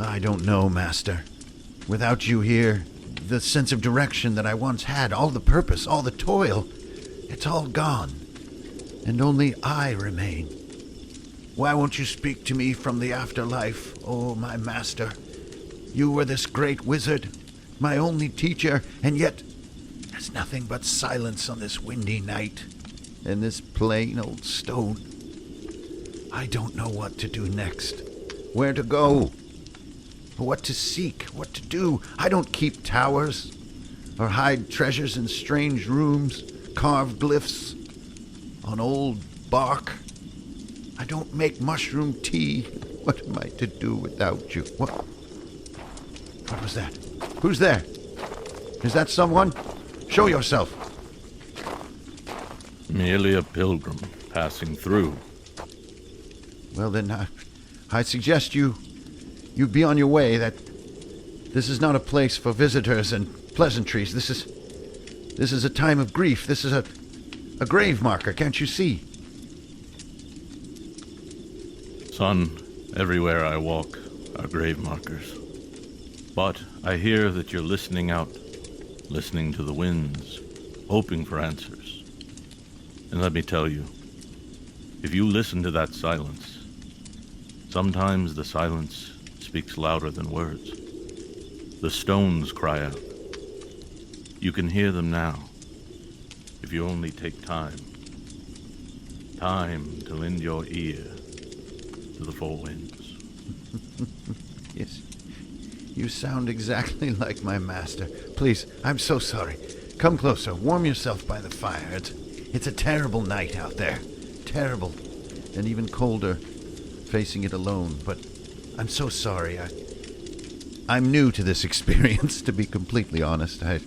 I don't know, Master. Without you here, the sense of direction that I once had, all the purpose, all the toil, it's all gone. And only I remain. Why won't you speak to me from the afterlife, oh my master? You were this great wizard, my only teacher, and yet there's nothing but silence on this windy night, and this plain old stone. I don't know what to do next, where to go, what to seek, what to do. I don't keep towers, or hide treasures in strange rooms, carve glyphs on old bark. I don't make mushroom tea. What am I to do without you? What was that? Who's there? Is that someone? Show yourself. Merely a pilgrim passing through. Well then, I suggest you be on your way. That this is not a place for visitors and pleasantries. This is a time of grief. This is a grave marker, can't you see? Son, everywhere I walk are grave markers. But I hear that you're listening out, listening to the winds, hoping for answers. And let me tell you, if you listen to that silence, sometimes the silence speaks louder than words. The stones cry out. You can hear them now, if you only take time. Time to lend your ear to the four winds. Yes, you sound exactly like my master. Please, I'm so sorry. Come closer, warm yourself by the fire. It's a terrible night out there. Terrible, and even colder facing it alone. But I'm so sorry. I'm new to this experience, to be completely honest. I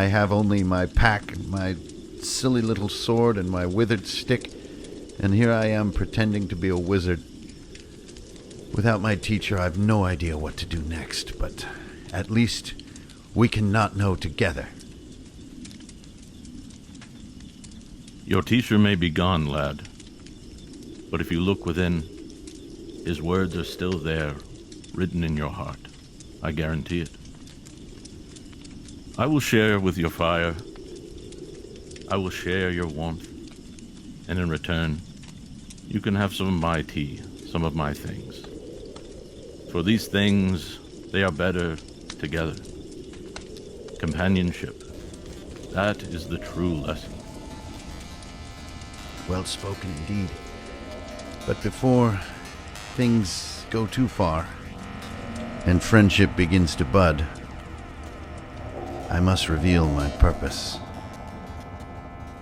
have only my pack, my silly little sword, and my withered stick, and here I am pretending to be a wizard. Without my teacher, I've no idea what to do next, but at least we can not know together. Your teacher may be gone, lad, but if you look within, his words are still there, written in your heart. I guarantee it. I will share with your fire. I will share your warmth, and in return, you can have some of my tea, some of my things. For these things, they are better together. Companionship, that is the true lesson. Well spoken indeed. But before things go too far and friendship begins to bud, I must reveal my purpose.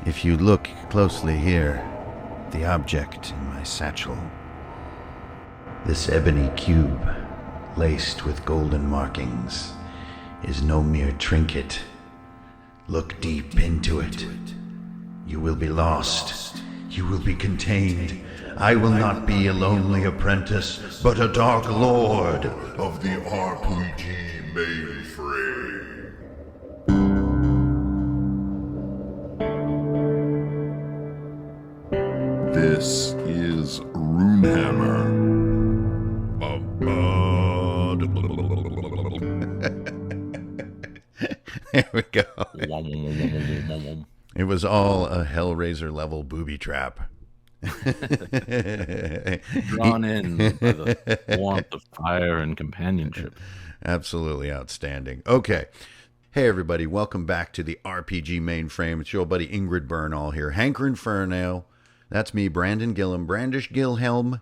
If you look closely here, the object in my satchel, this ebony cube, laced with golden markings, is no mere trinket. Look deep into it. You will be lost. You will be contained. I will not be a lonely apprentice, but a dark lord of the RPG Mainframe. This is Runehammer. There we go. It was all a Hellraiser level booby trap. Drawn in by the warmth of fire and companionship. Absolutely outstanding. Okay. Hey, everybody. Welcome back to the RPG Mainframe. It's your buddy Ingrid Bernal here. Hankering Furnail. That's me, Brandon Gillum. Brandish Gilhelm.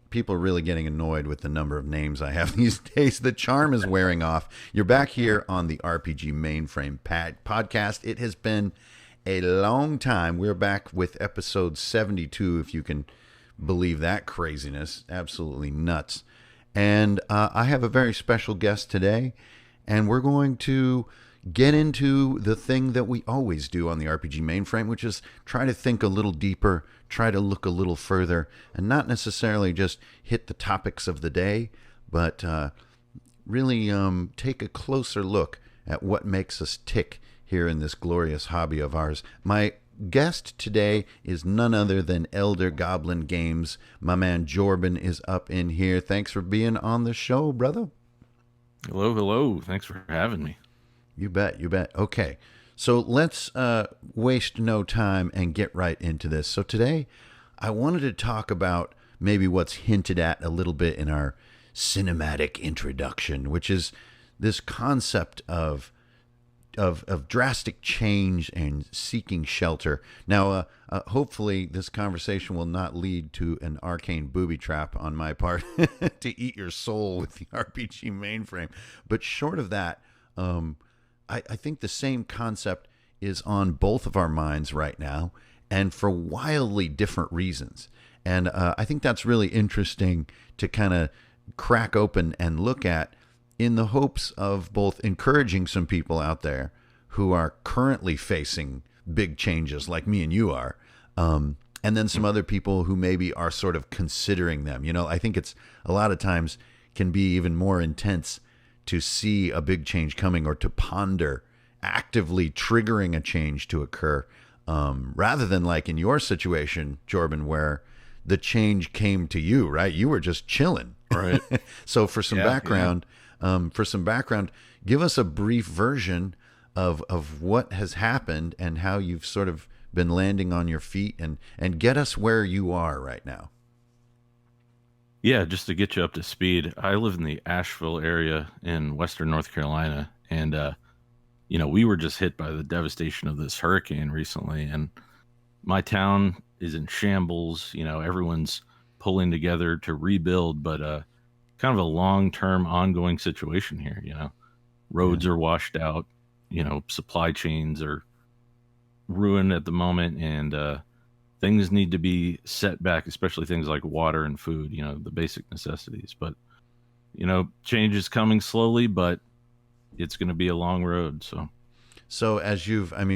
People are really getting annoyed with the number of names I have these days. The charm is wearing off. You're back here on the RPG Mainframe podcast. It has been a long time. We're back with episode 72, if you can believe that craziness. Absolutely nuts. And I have a very special guest today, and we're going to get into the thing that we always do on the RPG Mainframe, which is try to think a little deeper, try to look a little further, and not necessarily just hit the topics of the day, but really take a closer look at what makes us tick here in this glorious hobby of ours. My guest today is none other than Elder Goblin Games. My man Jorbin is up in here. Thanks for being on the show, brother. Hello, hello. Thanks for having me. You bet, you bet. Okay, so let's waste no time and get right into this. So today, I wanted to talk about maybe what's hinted at a little bit in our cinematic introduction, which is this concept of drastic change and seeking shelter. Now, hopefully this conversation will not lead to an arcane booby trap on my part to eat your soul with the RPG mainframe. But short of that, I think the same concept is on both of our minds right now, and for wildly different reasons. And I think that's really interesting to kind of crack open and look at, in the hopes of both encouraging some people out there who are currently facing big changes like me and you are, and then some other people who maybe are sort of considering them. You know, I think it's a lot of times can be even more intense to see a big change coming, or to ponder actively triggering a change to occur, rather than like in your situation, Jorbin, where the change came to you, right? You were just chilling. Right. So for some background, give us a brief version of what has happened and how you've sort of been landing on your feet, and get us where you are right now. Yeah, just to get you up to speed, I live in the Asheville area in Western North Carolina, and we were just hit by the devastation of this hurricane recently, and my town is in shambles. You know, everyone's pulling together to rebuild, but kind of a long-term ongoing situation here. You know, roads are washed out, supply chains are ruined at the moment, and things need to be set back, especially things like water and food, the basic necessities. But change is coming slowly, but it's going to be a long road. So as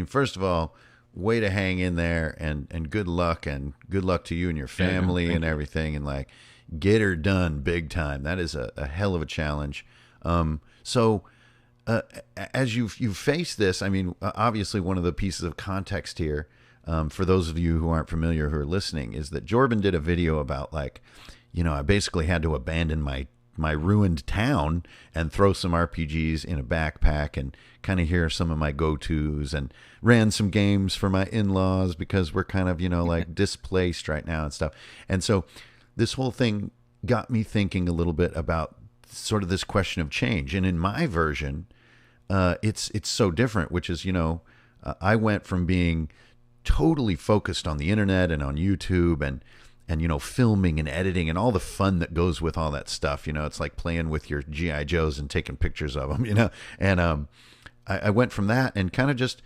first of all, way to hang in there, and good luck to you and your family and everything, and like get her done big time. That is a hell of a challenge. As you face this, obviously one of the pieces of context here, for those of you who aren't familiar, who are listening, is that Jorbin did a video about I basically had to abandon my ruined town and throw some RPGs in a backpack and kind of hear some of my go-tos, and ran some games for my in-laws because we're kind of, displaced right now and stuff. And so this whole thing got me thinking a little bit about sort of this question of change. And in my version, it's so different, which is, I went from being totally focused on the internet and on YouTube and filming and editing and all the fun that goes with all that stuff. It's like playing with your GI Joes and taking pictures of them, and I went from that and kind of just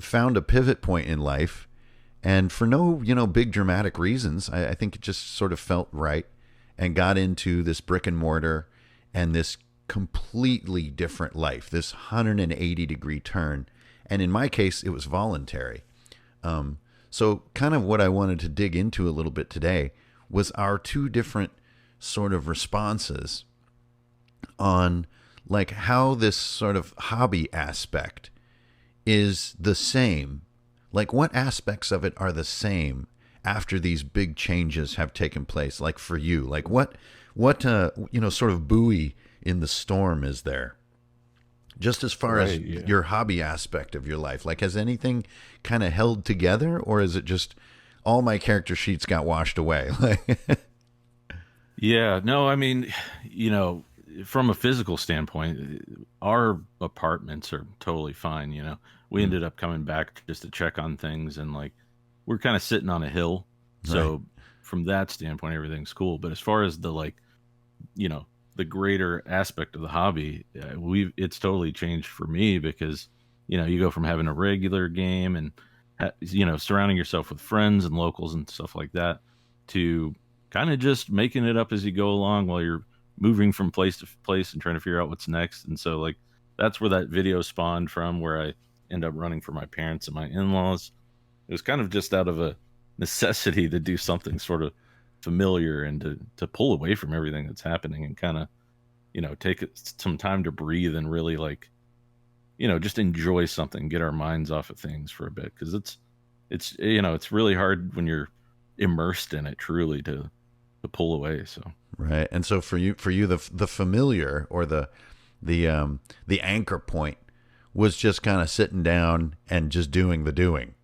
found a pivot point in life, and for no big dramatic reasons. I think it just sort of felt right, and got into this brick and mortar and this completely different life, this 180-degree turn. And in my case, it was voluntary. So kind of what I wanted to dig into a little bit today was our two different sort of responses on like how this sort of hobby aspect is the same. Like what aspects of it are the same after these big changes have taken place? Like for you, like what sort of buoy in the storm is there? Just as far as your hobby aspect of your life, like has anything kind of held together, or is it just all my character sheets got washed away? Yeah, no, from a physical standpoint, our apartments are totally fine. We ended up coming back just to check on things, and like we're kind of sitting on a hill. So from that standpoint, everything's cool. But as far as the the greater aspect of the hobby, it's totally changed for me, because you go from having a regular game and surrounding yourself with friends and locals and stuff like that, to kind of just making it up as you go along while you're moving from place to place and trying to figure out what's next. And so like that's where that video spawned from, where I end up running for my parents and my in-laws. It was kind of just out of a necessity to do something sort of familiar and to pull away from everything that's happening, and kind of take some time to breathe and really just enjoy something, get our minds off of things for a bit, because it's it's really hard when you're immersed in it truly to pull away. So Right. And so for you, the familiar or the anchor point was just kind of sitting down and just doing the doing,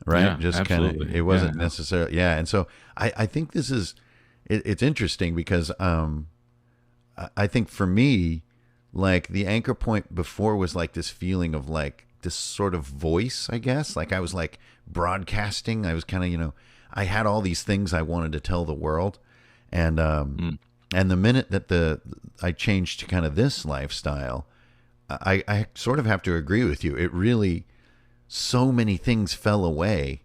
right? yeah, Just kind of, absolutely. it Yeah, wasn't necessarily, yeah. And so I think this is, it's interesting because I think for me, like the anchor point before was like this feeling of like this sort of voice, I guess. Like I was like broadcasting. I was kind of, I had all these things I wanted to tell the world. And mm, and the minute that the I changed to kind of this lifestyle, I sort of have to agree with you. It really, so many things fell away,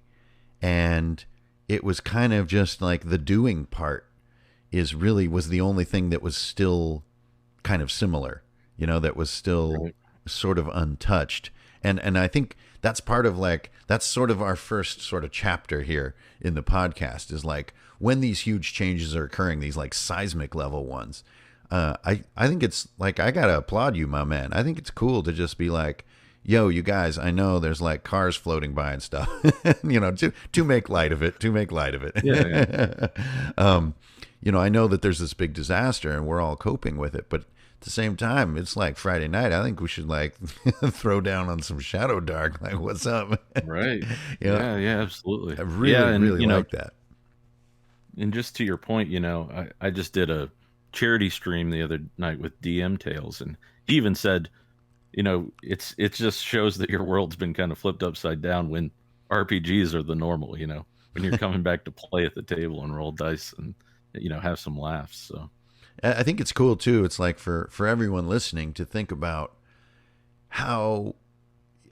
and it was kind of just like the doing part was the only thing that was still kind of similar, that was still right. sort of untouched. And I think that's part of like that's sort of our first sort of chapter here in the podcast is like when these huge changes are occurring, these like seismic level ones. I think it's like I gotta applaud you, my man. I think it's cool to just be like, yo, you guys, I know there's like cars floating by and stuff, to make light of it, to make light of Yeah, yeah. it. um, I know that there's this big disaster and we're all coping with it, but at the same time, it's like Friday night. I think we should like throw down on some Shadow Dark. Like, what's up? Right. you know, Yeah, yeah, absolutely. I Yeah, really, and really like that. and just to your point, I just did a charity stream the other night with DM Tales, and he even said, it just shows that your world's been kind of flipped upside down when RPGs are the normal, when you're coming back to play at the table and roll dice and have some laughs. So I think it's cool too. It's like for everyone listening to think about how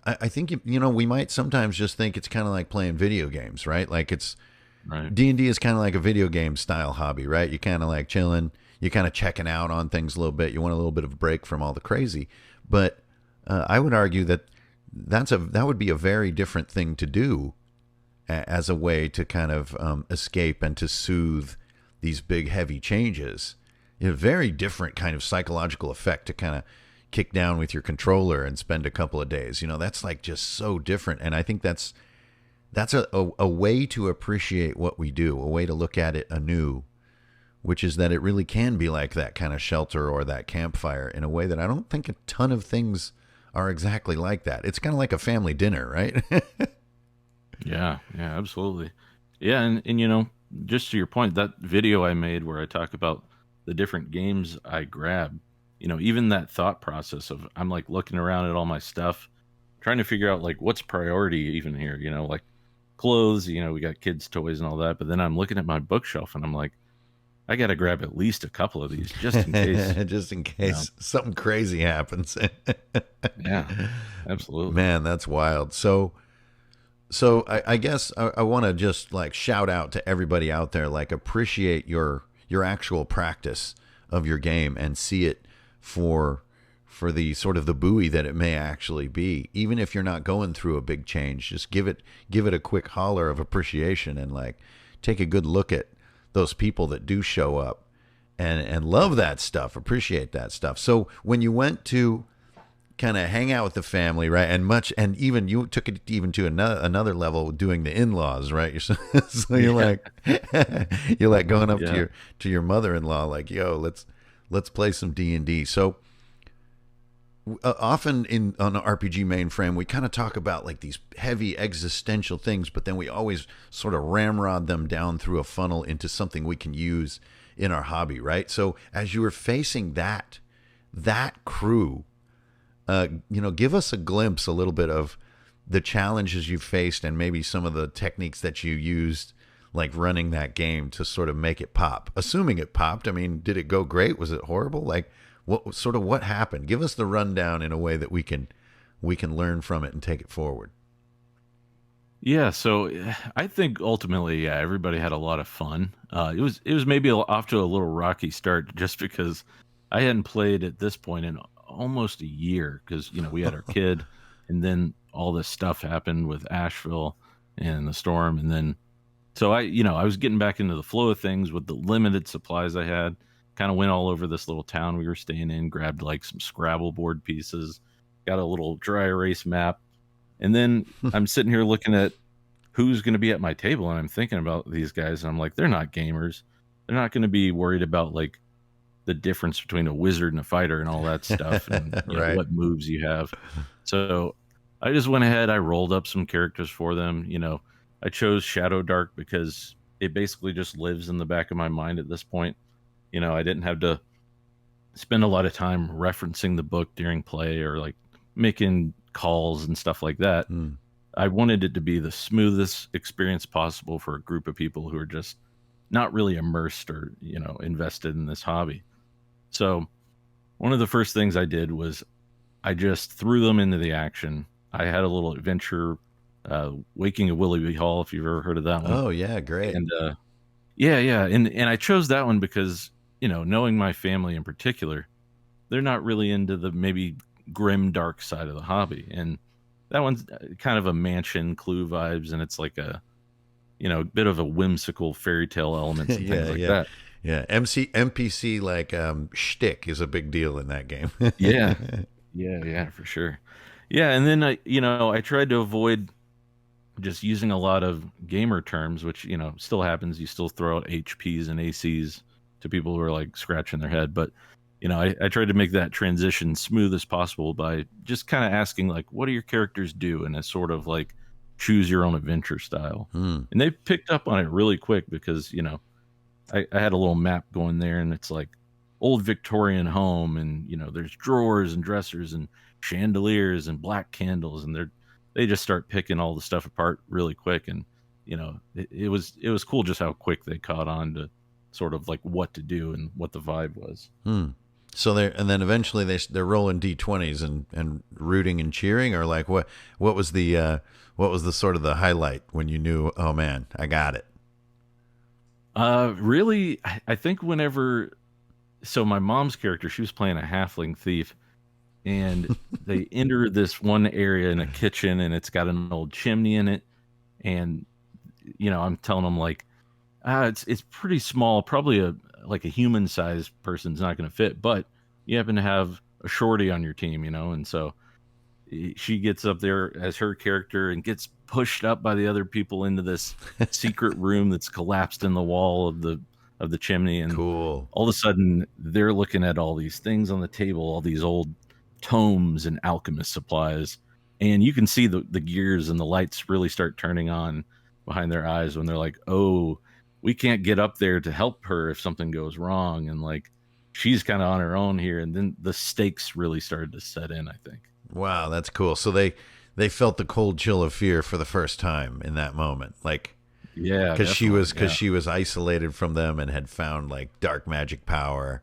I think we might sometimes just think it's kind of like playing video games, right? Like it's right. D&D is kind of like a video game style hobby, right? You kind of like chilling, you kind of checking out on things a little bit. You want a little bit of a break from all the crazy. But I would argue that that would be a very different thing to do as a way to kind of escape and to soothe these big heavy changes. A very different kind of psychological effect to kind of kick down with your controller and spend a couple of days. That's like just so different. And I think that's a way to appreciate what we do, a way to look at it anew, which is that it really can be like that kind of shelter or that campfire in a way that I don't think a ton of things are exactly like that. It's kind of like a family dinner, right? Yeah, yeah, absolutely. Yeah, and just to your point, that video I made where I talk about the different games I grab, even that thought process of I'm like looking around at all my stuff, trying to figure out like what's priority even here, like clothes, we got kids' toys and all that, but then I'm looking at my bookshelf and I'm like, I got to grab at least a couple of these just in case. Just in case something crazy happens. Yeah, absolutely. Man, that's wild. So I guess I want to just like shout out to everybody out there, like appreciate your actual practice of your game and see it for the sort of the buoy that it may actually be. Even if you're not going through a big change, just give it a quick holler of appreciation and like take a good look at those people that do show up and love that stuff, appreciate that stuff. So when you went to kind of hang out with the family, right? And even you took it even to another level doing the in-laws, right? So you're like you're like going up Yeah. to your mother-in-law like, yo, let's play some D&D. So often on the RPG mainframe, we kind of talk about like these heavy existential things, but then we always sort of ramrod them down through a funnel into something we can use in our hobby, right? So as you were facing that crew, give us a glimpse a little bit of the challenges you faced and maybe some of the techniques that you used, like running that game to sort of make it pop. Assuming it popped, I mean, did it go great? Was it horrible? Like, what happened? Give us the rundown in a way that we can learn from it and take it forward. Yeah, so I think ultimately, yeah, everybody had a lot of fun. It was maybe off to a little rocky start just because I hadn't played at this point in almost a year because we had our kid, and then all this stuff happened with Asheville and the storm, and then so I was getting back into the flow of things with the limited supplies I had. Kind of went all over this little town we were staying in, grabbed like some Scrabble board pieces, got a little dry erase map, and then I'm sitting here looking at who's going to be at my table. And I'm thinking about these guys, and I'm like, they're not gamers. They're not going to be worried about like the difference between a wizard and a fighter and all that stuff, and Right. what moves you have. So I just went ahead. I rolled up some characters for them. I chose Shadow Dark because it basically just lives in the back of my mind at this point. I didn't have to spend a lot of time referencing the book during play or like making calls and stuff like that. I wanted it to be the smoothest experience possible for a group of people who are just not really immersed or, invested in this hobby. So one of the first things I did was I just threw them into the action. I had a little adventure, Waking of Willoughby Hall, if you've ever heard of that one. Oh yeah, great. And yeah. And I chose that one because, knowing my family in particular, they're not really into the maybe grim, dark side of the hobby. And that one's kind of a mansion Clue vibes, and it's like a, bit of a whimsical fairy tale elements and things like that. Yeah, NPC like shtick is a big deal in that game. Yeah, for sure. Yeah, and then I tried to avoid just using a lot of gamer terms, which still happens. You still throw out HPs and ACs to people who are like scratching their head, but I tried to make that transition smooth as possible by just kind of asking like, what do your characters do, in a sort of like choose your own adventure style. And they picked up on it really quick because I had a little map going there, and it's like old Victorian home, and there's drawers and dressers and chandeliers and black candles, and they just start picking all the stuff apart really quick. And it was cool just how quick they caught on to sort of like what to do and what the vibe was. So and then eventually they're rolling d20s and rooting and cheering, or like what was the sort of the highlight when you knew, oh man, I got it? Really, I think so my mom's character, she was playing a halfling thief, and they enter this one area in a kitchen, and it's got an old chimney in it. And, I'm telling them like, it's pretty small, probably like a human sized person's not going to fit, but you happen to have a shorty on your team, and so she gets up there as her character and gets pushed up by the other people into this secret room that's collapsed in the wall of the chimney. And cool. All of a sudden they're looking at all these things on the table, all these old tomes and alchemist supplies, and you can see the gears and the lights really start turning on behind their eyes when they're like, oh, we can't get up there to help her if something goes wrong, and like she's kind of on her own here. And then the stakes really started to set in, I think. Wow, that's cool. So they felt the cold chill of fear for the first time in that moment, like, yeah, because she was isolated from them and had found like dark magic power,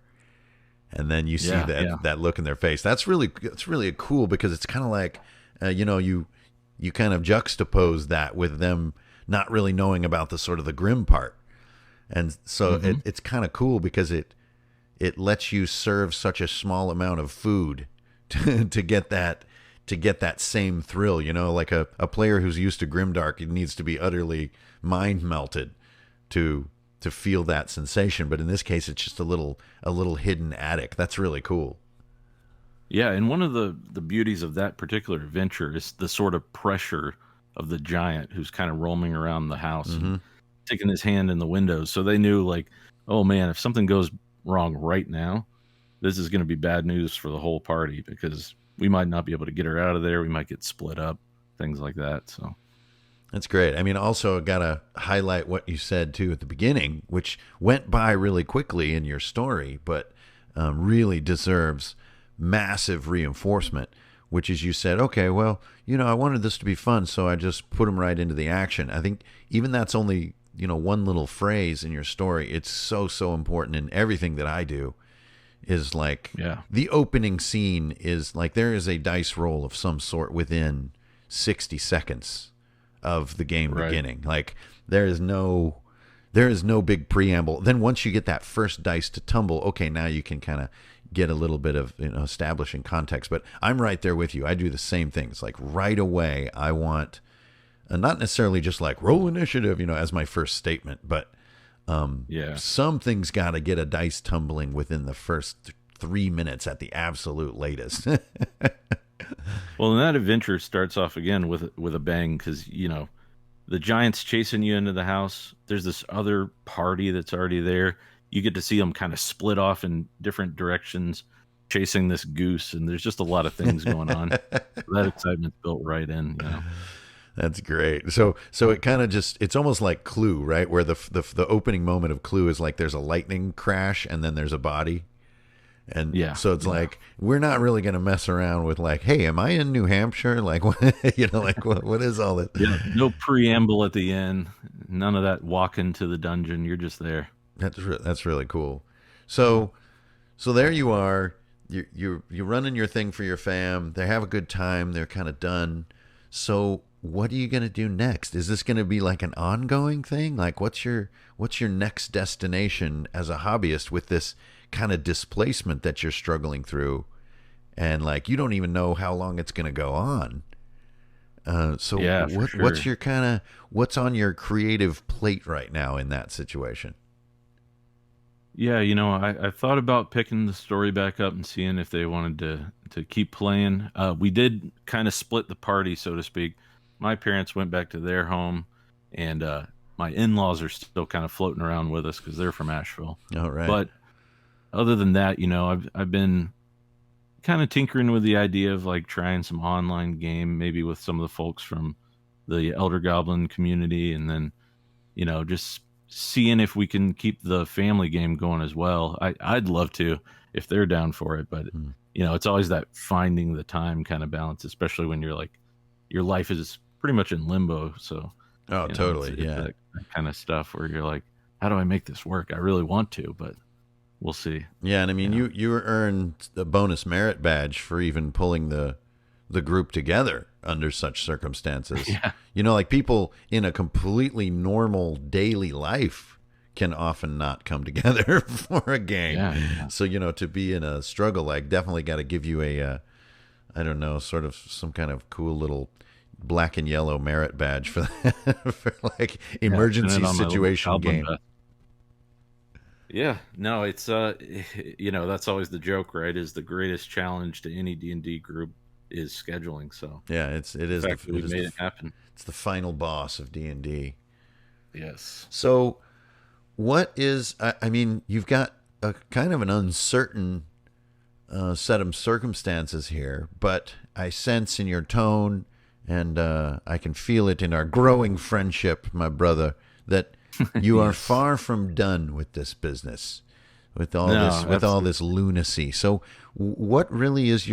and then you see that look in their face. That's really cool, because it's kind of like you kind of juxtapose that with them not really knowing about the sort of the grim part, and so it's kind of cool because it lets you serve such a small amount of food to get that same thrill, like a player who's used to grimdark, it needs to be utterly mind melted to feel that sensation. But in this case, it's just a little hidden attic. That's really cool. Yeah, and one of the beauties of that particular adventure is the sort of pressure of the giant who's kind of roaming around the house and sticking his hand in the windows. So they knew like, oh man, if something goes wrong right now, this is going to be bad news for the whole party, because we might not be able to get her out of there. We might get split up, things like that. So that's great. I mean, also got to highlight what you said too at the beginning, which went by really quickly in your story, but really deserves massive reinforcement, which is you said, okay, well, I wanted this to be fun, so I just put them right into the action. I think even that's only, one little phrase in your story. It's so important in everything that I do. Is like, the opening scene is like there is a dice roll of some sort within 60 seconds of the game beginning. Like there is no big preamble. Then once you get that first dice to tumble, okay, now you can kind of get a little bit of establishing context. But I'm right there with you. I do the same thing. It's like right away I want not necessarily just like roll initiative, as my first statement, but something's got to get a dice tumbling within the first 3 minutes at the absolute latest. Well, and that adventure starts off again with a bang, because the giant's chasing you into the house. There's this other party that's already there. You get to see them kind of split off in different directions, chasing this goose, and there's just a lot of things going on. That excitement's built right in, you know. That's great. So it kind of just, it's almost like Clue, right? Where the opening moment of Clue is like there's a lightning crash and then there's a body. And Yeah, so it's yeah. like, we're not really going to mess around with like, hey, am I in New Hampshire? Like, like what is all this? Yeah, no preamble at the end. None of that walk into the dungeon. You're just there. That's really cool. So there you are. You're running your thing for your fam. They have a good time. They're kind of done. So what are you going to do next? Is this going to be like an ongoing thing? Like what's your next destination as a hobbyist with this kind of displacement that you're struggling through, and like you don't even know how long it's going to go on. So Yeah, for sure. what's on your creative plate right now in that situation? Yeah, I thought about picking the story back up and seeing if they wanted to keep playing. We did kind of split the party, so to speak. My parents went back to their home, and my in-laws are still kind of floating around with us because they're from Asheville. All right. But other than that, I've been kind of tinkering with the idea of like trying some online game, maybe with some of the folks from the Elder Goblin community, and then just seeing if we can keep the family game going as well. I'd love to if they're down for it, but it's always that finding the time kind of balance, especially when you're like your life is pretty much in limbo. So Totally. it's Yeah. that kind of stuff where you're like, how do I make this work? I really want to, but we'll see. Yeah, and I mean, you earned the bonus merit badge for even pulling the group together under such circumstances. Yeah. Like people in a completely normal daily life can often not come together for a game. Yeah. So, to be in a struggle, like definitely got to give you I don't know, sort of some kind of cool little black and yellow merit badge for that, for like emergency pin it on my little situation goblin game. vest. Yeah, no, it's that's always the joke, right? Is the greatest challenge to any D&D group is scheduling. So Yeah, it is the fact that we it is made it happen. it's the final boss of D&D. Yes. So what is, I mean, you've got a kind of an uncertain set of circumstances here, but I sense in your tone, and I can feel it in our growing friendship, my brother, that you are far from done with this business, with all this lunacy. So what really is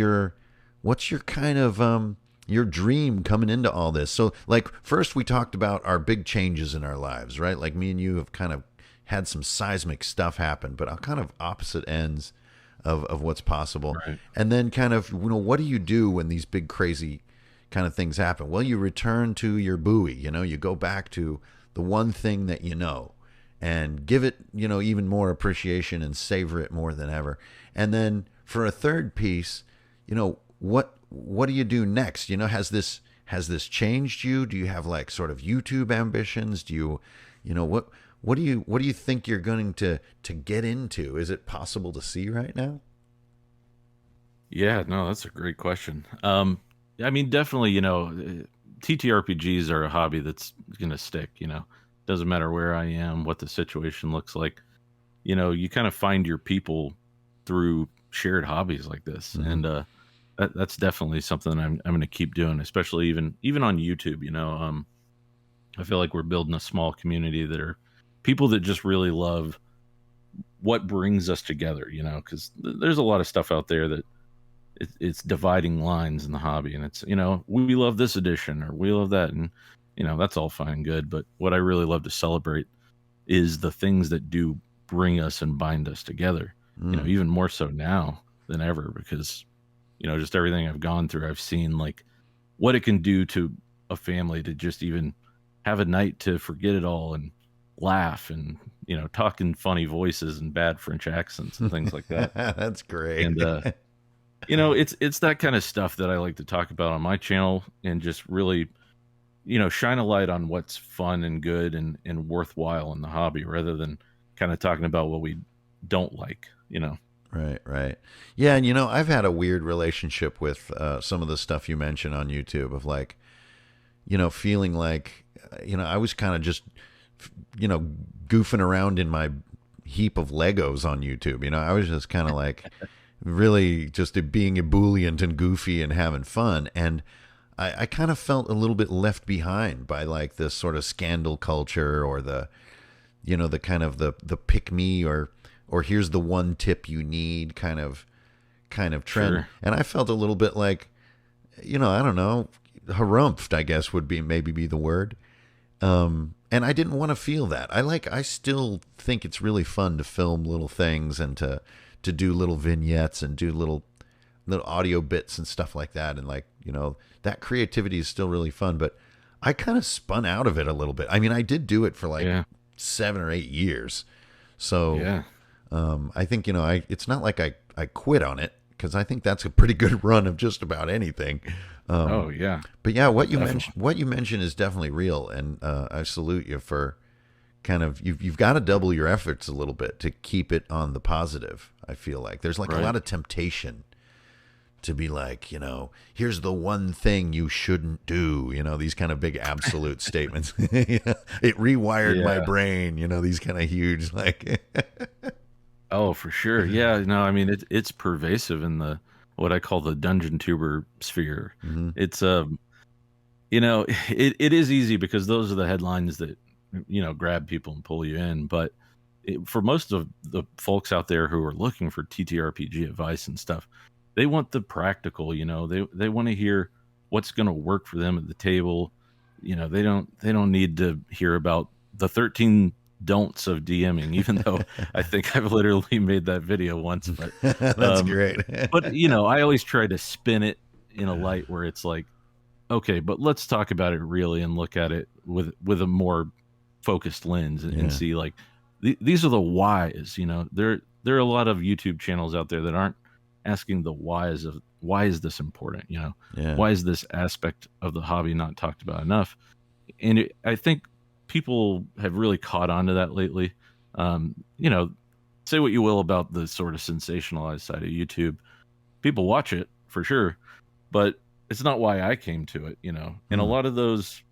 what's your kind of your dream coming into all this? So like first we talked about our big changes in our lives, right? Like me and you have kind of had some seismic stuff happen, but on kind of opposite ends of what's possible. Right. And then kind of, what do you do when these big crazy kind of things happen? Well, you return to your buoy, you go back to the one thing that and give it, even more appreciation and savor it more than ever. And then for a third piece, what do you do next? Has this changed you? Do you have like sort of YouTube ambitions? Do you, what do you think you're going to get into? Is it possible to see right now? Yeah, no, that's a great question. I mean, definitely, TTRPGs are a hobby that's going to stick, doesn't matter where I am, what the situation looks like. You kind of find your people through shared hobbies like this. Mhm. And that's definitely something I'm going to keep doing, especially even on YouTube, I feel like we're building a small community that are people that just really love what brings us together, because there's a lot of stuff out there that it's dividing lines in the hobby, and it's we love this edition or we love that, and that's all fine and good, but what I really love to celebrate is the things that do bring us and bind us together. Even more so now than ever, because just everything I've gone through, I've seen like what it can do to a family to just even have a night to forget it all and laugh and talk in funny voices and bad French accents and things like that. That's great. And it's that kind of stuff that I like to talk about on my channel, and just really shine a light on what's fun and good and worthwhile in the hobby, rather than kind of talking about what we don't like. Right. Yeah, and I've had a weird relationship with some of the stuff you mentioned on YouTube of like, feeling like, I was kind of just, goofing around in my heap of Legos on YouTube. I was just kind of like really just being ebullient and goofy and having fun. And I kind of felt a little bit left behind by like this sort of scandal culture, or the kind of the pick me, or here's the one tip you need kind of trend. Sure. And I felt a little bit like, I don't know, harumphed, I guess would maybe be the word. And I didn't want to feel that. I still think it's really fun to film little things and to do little vignettes and do little audio bits and stuff like that. And that creativity is still really fun, but I kind of spun out of it a little bit. I mean, I did do it for 7 or 8 years. So, I think, it's not like I quit on it, because I think that's a pretty good run of just about anything. But yeah, what you mentioned is definitely real. And, I salute you for kind of, you've got to double your efforts a little bit to keep it on the positive. I feel like there's a lot of temptation to be like, here's the one thing you shouldn't do, these kind of big absolute statements. It rewired my brain, these kind of huge, like. Oh, for sure. Yeah. No, I mean, it's pervasive in what I call the dungeon tuber sphere. Mm-hmm. It's, it is easy because those are the headlines that, grab people and pull you in. But for most of the folks out there who are looking for TTRPG advice and stuff, they want the practical, they want to hear what's going to work for them at the table. They don't need to hear about the 13 don'ts of DMing, even though I think I've literally made that video once, but that's great. But I always try to spin it in a light where it's like, okay, but let's talk about it really and look at it with a more focused lens and see like these are the whys. There are a lot of YouTube channels out there that aren't asking the whys of why is this important? Why is this aspect of the hobby not talked about enough? And I think people have really caught on to that lately. Say what you will about the sort of sensationalized side of YouTube. People watch it for sure, but it's not why I came to it, And a lot of those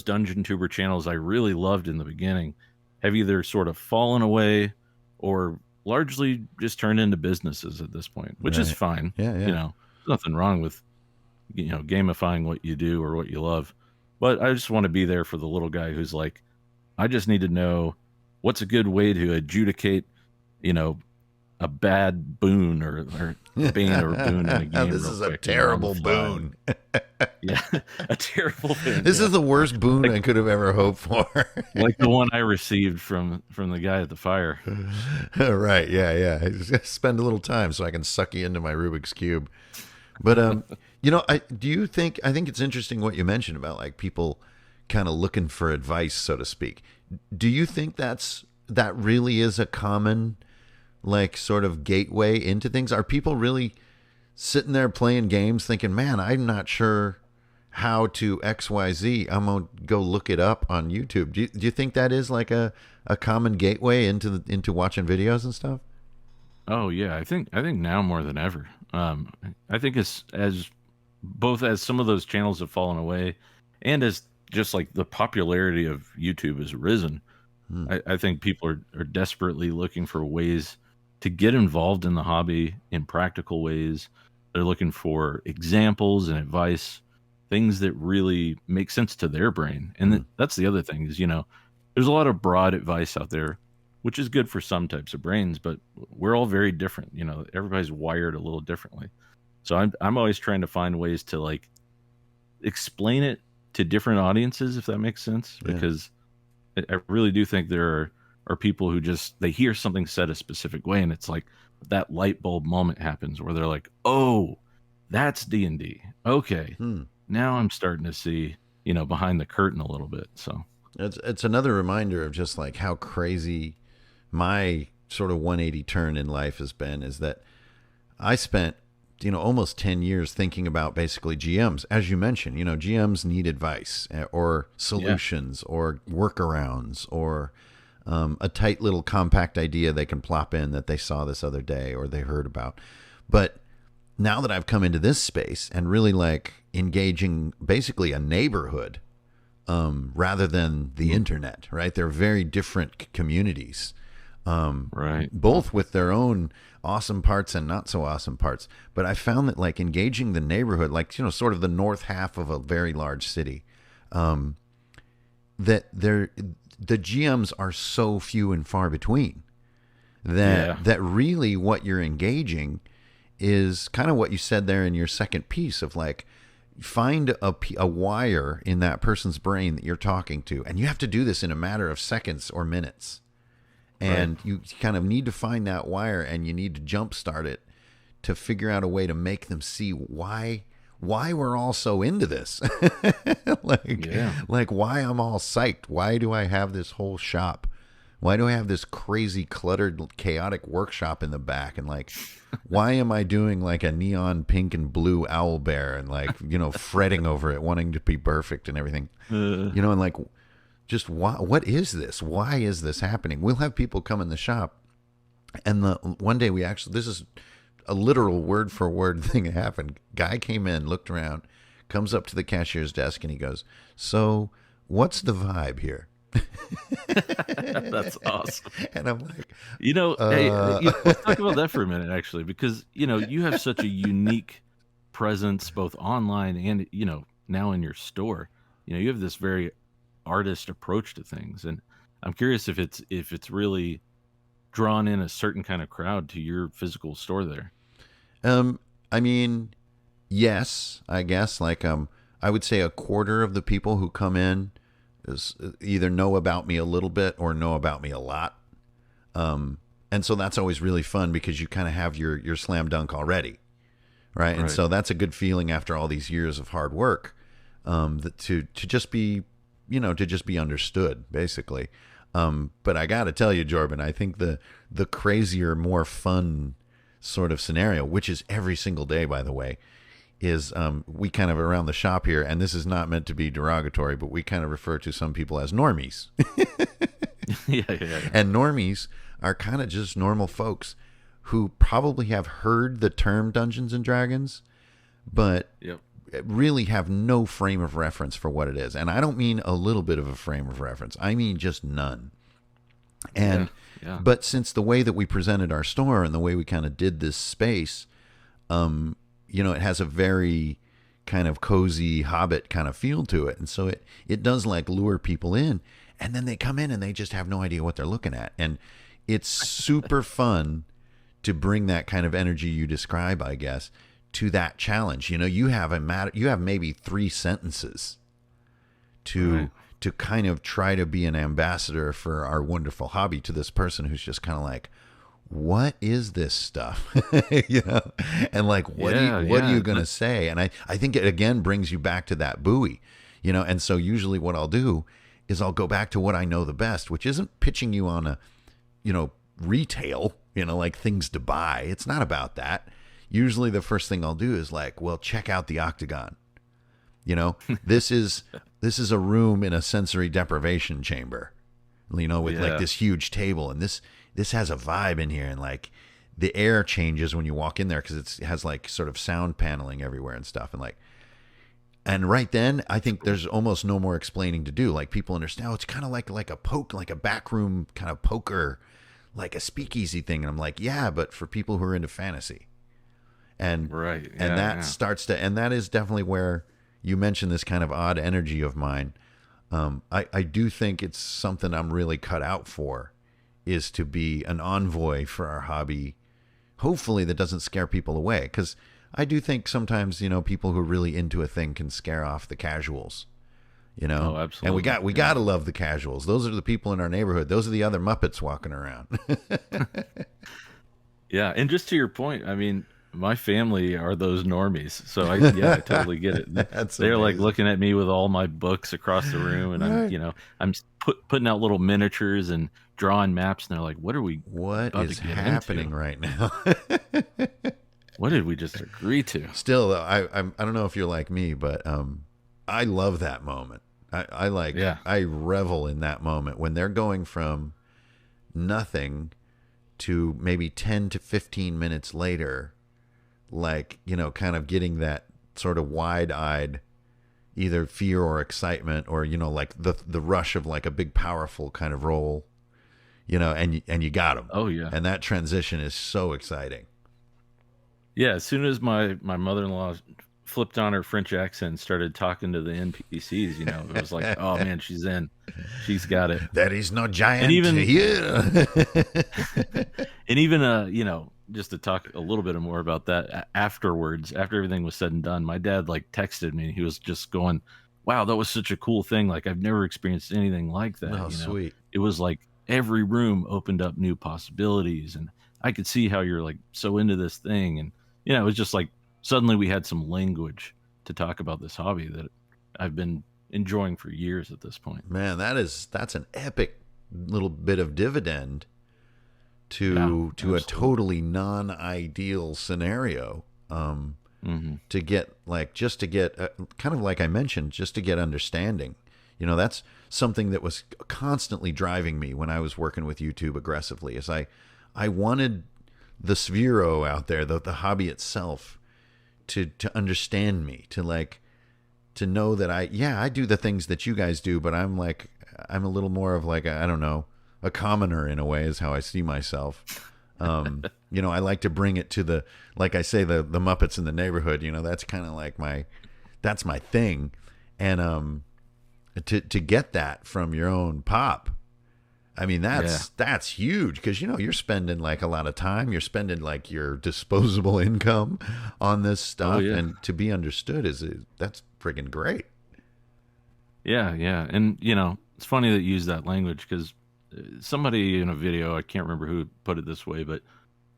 dungeon tuber channels I really loved in the beginning have either sort of fallen away or largely just turned into businesses at this point, which is fine. Yeah. Nothing wrong with, gamifying what you do or what you love. But I just want to be there for the little guy who's like, I just need to know what's a good way to adjudicate, a bad boon or a bane or a boon in a game. This is a terrible boon. Yeah, a terrible boon. This is the worst boon I could have ever hoped for. Like the one I received from the guy at the fire. Right, yeah. I just spend a little time so I can suck you into my Rubik's Cube. But, I think it's interesting what you mentioned about like people kind of looking for advice, so to speak. Do you think that really is a common like sort of gateway into things? Are people really sitting there playing games thinking, man, I'm not sure how to XYZ. I'm going to go look it up on YouTube. Do you think that is like a common gateway into watching videos and stuff? Oh yeah. I think now more than ever. I think as some of those channels have fallen away and as just like the popularity of YouTube has risen, I think people are desperately looking for ways to get involved in the hobby in practical ways. They're looking for examples and advice, things that really make sense to their brain. And that's the other thing is, there's a lot of broad advice out there, which is good for some types of brains, but we're all very different. Everybody's wired a little differently. So I'm always trying to find ways to like explain it to different audiences, if that makes sense, because I really do think there are people who they hear something said a specific way, and it's like that light bulb moment happens where they're like, oh, that's D&D. Okay. Now I'm starting to see, behind the curtain a little bit. So it's another reminder of just like how crazy my sort of 180 turn in life has been, is that I spent, almost 10 years thinking about basically GMs. As you mentioned, GMs need advice or solutions or workarounds or a tight little compact idea they can plop in that they saw this other day or they heard about. But now that I've come into this space and really like engaging basically a neighborhood rather than the internet, right? They're very different communities, Right. both with their own awesome parts and not so awesome parts. But I found that like engaging the neighborhood, like, sort of the north half of a very large city, that the GMs are so few and far between that really what you're engaging is kind of what you said there in your second piece of like, find a wire in that person's brain that you're talking to. And you have to do this in a matter of seconds or minutes. And you kind of need to find that wire, and you need to jumpstart it to figure out a way to make them see why we're all so into this. Like why I'm all psyched. Why do I have this whole shop? Why do I have this crazy, cluttered, chaotic workshop in the back? And like, why am I doing like a neon pink and blue owl bear and like, fretting over it, wanting to be perfect and everything, and like, just what is this? Why is this happening? We'll have people come in the shop, and one day this is a literal word for word thing that happened. Guy came in, looked around, comes up to the cashier's desk, and he goes, "So, what's the vibe here?" That's awesome. And I'm like, hey, let's talk about that for a minute, actually, because you have such a unique presence both online and now in your store. You have this very artist approach to things, and I'm curious if it's really drawn in a certain kind of crowd to your physical store there. I mean, yes, I guess like I would say a quarter of the people who come in either know about me a little bit or know about me a lot. And so that's always really fun because you kind of have your slam dunk already. Right. And so that's a good feeling after all these years of hard work, to just be, to just be understood basically. But I got to tell you, Jorbin, I think the crazier, more fun sort of scenario, which is every single day, by the way, is we kind of around the shop here, and this is not meant to be derogatory, but we kind of refer to some people as normies. Yeah. And normies are kind of just normal folks who probably have heard the term Dungeons and Dragons, but really have no frame of reference for what it is. And I don't mean a little bit of a frame of reference. I mean just none. And but since the way that we presented our store and the way we kind of did this space, it has a very kind of cozy Hobbit kind of feel to it. And so it does like lure people in, and then they come in and they just have no idea what they're looking at. And it's super fun to bring that kind of energy you describe, I guess, to that challenge. You have maybe 3 sentences to kind of try to be an ambassador for our wonderful hobby to this person who's just kind of like, what is this stuff? And like, what are you going to say? And I think it again brings you back to that buoy, and so usually what I'll do is I'll go back to what I know the best, which isn't pitching you on a, retail, like things to buy. It's not about that. Usually the first thing I'll do is like, well, check out the octagon. This is a room in a sensory deprivation chamber, with like this huge table, and this has a vibe in here, and like the air changes when you walk in there because it has like sort of sound paneling everywhere and stuff, and right then I think there's almost no more explaining to do. Like people understand, it's kind of like a back room kind of poker, like a speakeasy thing, and I'm like, yeah, but for people who are into fantasy, and starts to, and that is definitely where you mentioned this kind of odd energy of mine. I do think it's something I'm really cut out for, is to be an envoy for our hobby, hopefully that doesn't scare people away, because I do think sometimes people who are really into a thing can scare off the casuals, Oh, absolutely. And we gotta love the casuals. Those are the people in our neighborhood. Those are the other Muppets walking around. Yeah, and just to your point, I mean, my family are those normies, so I totally get it. They're amazing. Like looking at me with all my books across the room, and I'm putting out little miniatures and drawing maps, and they're like, "What is happening right now? What did we just agree to?" Still, I don't know if you're like me, but I love that moment. I revel in that moment when they're going from nothing to maybe 10 to 15 minutes later, like, kind of getting that sort of wide-eyed, either fear or excitement, or like the rush of like a big powerful kind of roll, and you got them. Oh yeah. And that transition is so exciting. Yeah, as soon as my mother-in-law flipped on her French accent and started talking to the NPCs, it was like, oh man, she's in. She's got it. There is no giant And even here. and even just to talk a little bit more about that afterwards, after everything was said and done, my dad like texted me and he was just going, wow, that was such a cool thing. Like I've never experienced anything like that. Oh, sweet. It was like every room opened up new possibilities, and I could see how you're like so into this thing. And it was just like suddenly we had some language to talk about this hobby that I've been enjoying for years at this point. Man, that's an epic little bit of dividend to a totally non-ideal scenario. To get kind of like I mentioned, just to get understanding. That's something that was constantly driving me when I was working with YouTube aggressively. Is I wanted the Sphero out there, the hobby itself, to understand me, to know that I do the things that you guys do, but I'm a little more of like I don't know, a commoner in a way is how I see myself. I like to bring it to the Muppets in the neighborhood. That's kind of like that's my thing, and to get that from your own pop, I mean that's huge, because you're spending like a lot of time, you're spending like your disposable income on this stuff, and to be understood that's friggin' great. Yeah, and it's funny that you use that language, because somebody in a video, I can't remember who put it this way, but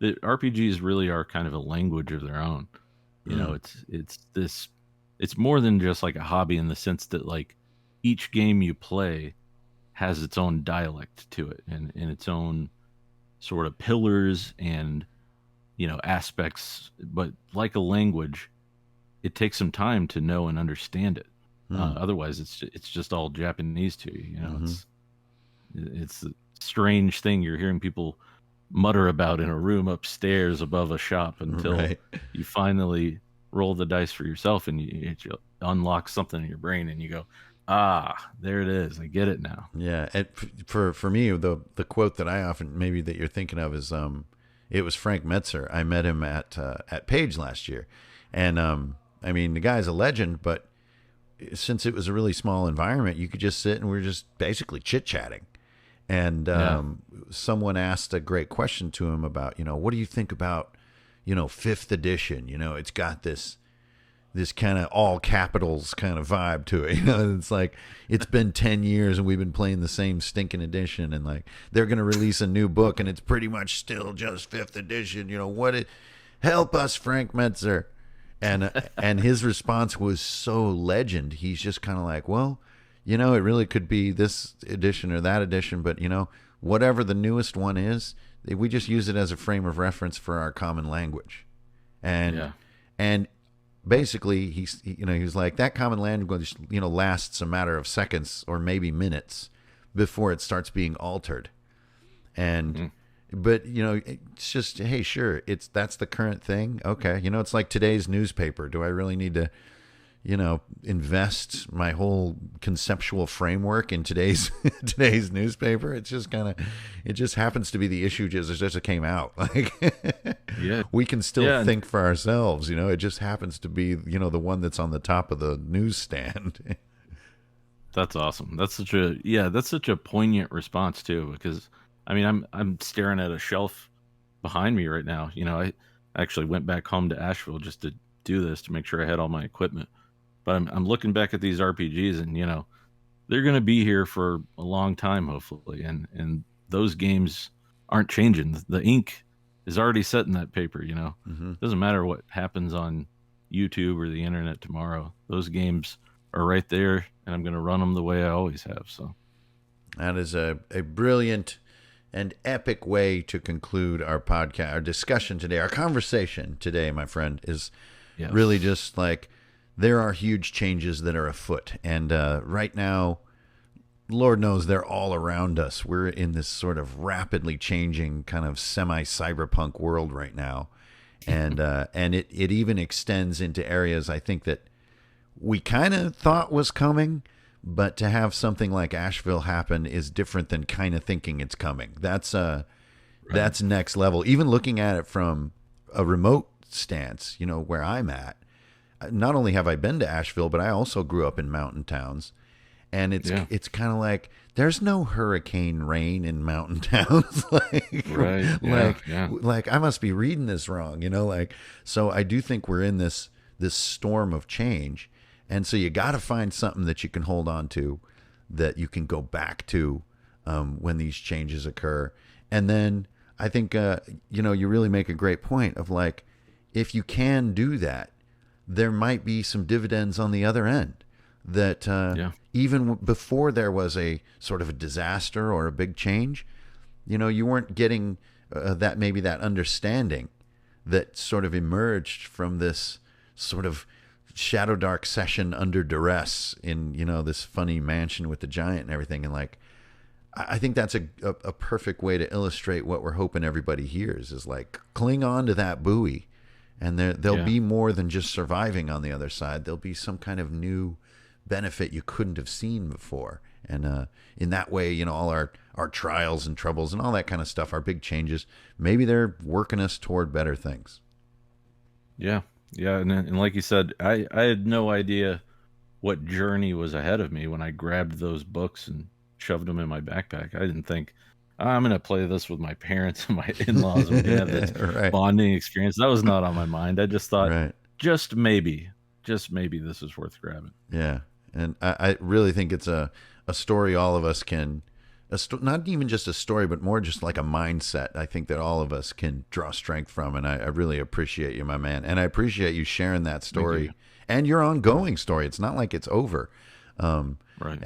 the RPGs really are kind of a language of their own. It's more than just like a hobby, in the sense that like each game you play has its own dialect to it, and its own sort of pillars and aspects. But like a language, it takes some time to know and understand it. Otherwise, it's just all Japanese to you. It's a strange thing you're hearing people mutter about in a room upstairs above a shop until you finally roll the dice for yourself, and you unlock something in your brain, and you go, there it is. I get it now. Yeah. And for me, the quote that I often, maybe that you're thinking of, is it was Frank Metzer. I met him at Page last year, and I mean, the guy's a legend, but since it was a really small environment, you could just sit and we were just basically chit chatting. And someone asked a great question to him about, what do you think about, 5th edition? It's got this kind of all capitals kind of vibe to it. It's like, it's been 10 years and we've been playing the same stinking edition, and like they're going to release a new book and it's pretty much still just 5th edition. Help us, Frank Metzer. And his response was so legend. He's just kind of like, well, it really could be this edition or that edition, but whatever the newest one is, we just use it as a frame of reference for our common language. And basically he's like, that common language lasts a matter of seconds or maybe minutes before it starts being altered. And but it's just, hey, sure, that's the current thing. Okay, it's like today's newspaper. Do I really need to invest my whole conceptual framework in today's newspaper? It's just it just happens to be the issue just came out. Like, we can still think for ourselves. It just happens to be the one that's on the top of the newsstand. That's awesome. That's such a poignant response too, because I mean, I'm staring at a shelf behind me right now. I actually went back home to Asheville just to do this, to make sure I had all my equipment. But I'm looking back at these RPGs, and they're going to be here for a long time, hopefully. And those games aren't changing. The ink is already set in that paper. Doesn't matter what happens on YouTube or the internet tomorrow. Those games are right there, and I'm going to run them the way I always have. So that is a brilliant and epic way to conclude our podcast, our discussion today, our conversation today, my friend, is really just like, there are huge changes that are afoot. And right now, Lord knows they're all around us. We're in this sort of rapidly changing kind of semi-cyberpunk world right now. and it even extends into areas I think that we kind of thought was coming, but to have something like Asheville happen is different than kind of thinking it's coming. That's next level. Even looking at it from a remote stance, where I'm at. Not only have I been to Asheville, but I also grew up in mountain towns, and it's kind of like there's no hurricane rain in mountain towns. Like I must be reading this wrong, So I do think we're in this storm of change, and so you got to find something that you can hold on to, that you can go back to when these changes occur, and then I think you really make a great point of like, if you can do that, there might be some dividends on the other end that even before there was a sort of a disaster or a big change, you weren't getting that understanding that sort of emerged from this sort of shadow dark session under duress in, this funny mansion with the giant and everything. And like, I think that's a perfect way to illustrate what we're hoping everybody hears is like, cling on to that buoy. And there'll be more than just surviving on the other side. There'll be some kind of new benefit you couldn't have seen before. And in that way, all our trials and troubles and all that kind of stuff, our big changes, maybe they're working us toward better things. Yeah. Yeah. And like you said, I had no idea what journey was ahead of me when I grabbed those books and shoved them in my backpack. I didn't think, I'm going to play this with my parents and my in-laws. We're going to have this bonding experience. That was not on my mind. I just thought, just maybe this is worth grabbing. Yeah. And I really think it's a story all of us can, not even just a story, but more just like a mindset. I think that all of us can draw strength from. And I really appreciate you, my man. And I appreciate you sharing that story and your ongoing story. It's not like it's over. And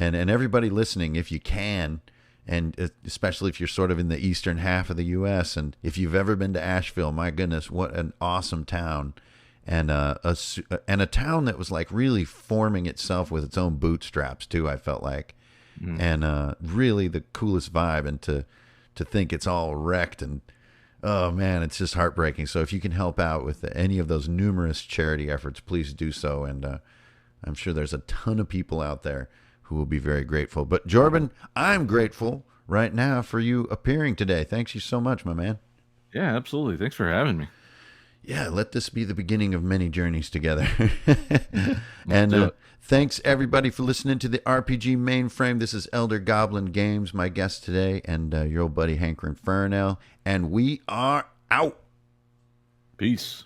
everybody listening, if you can, and especially if you're sort of in the eastern half of the U.S., and if you've ever been to Asheville, my goodness, what an awesome town, and a town that was like really forming itself with its own bootstraps too. I felt like, and really the coolest vibe, and to think it's all wrecked, and oh man, it's just heartbreaking. So if you can help out with any of those numerous charity efforts, please do so, and I'm sure there's a ton of people out there who will be very grateful. But Jorbin, I'm grateful right now for you appearing today. Thanks you so much, my man. Yeah, absolutely. Thanks for having me. Yeah, let this be the beginning of many journeys together. And thanks everybody for listening to the RPG Mainframe. This is Elder Goblin Games, my guest today, and your old buddy Hanker Infernal, and we are out. Peace.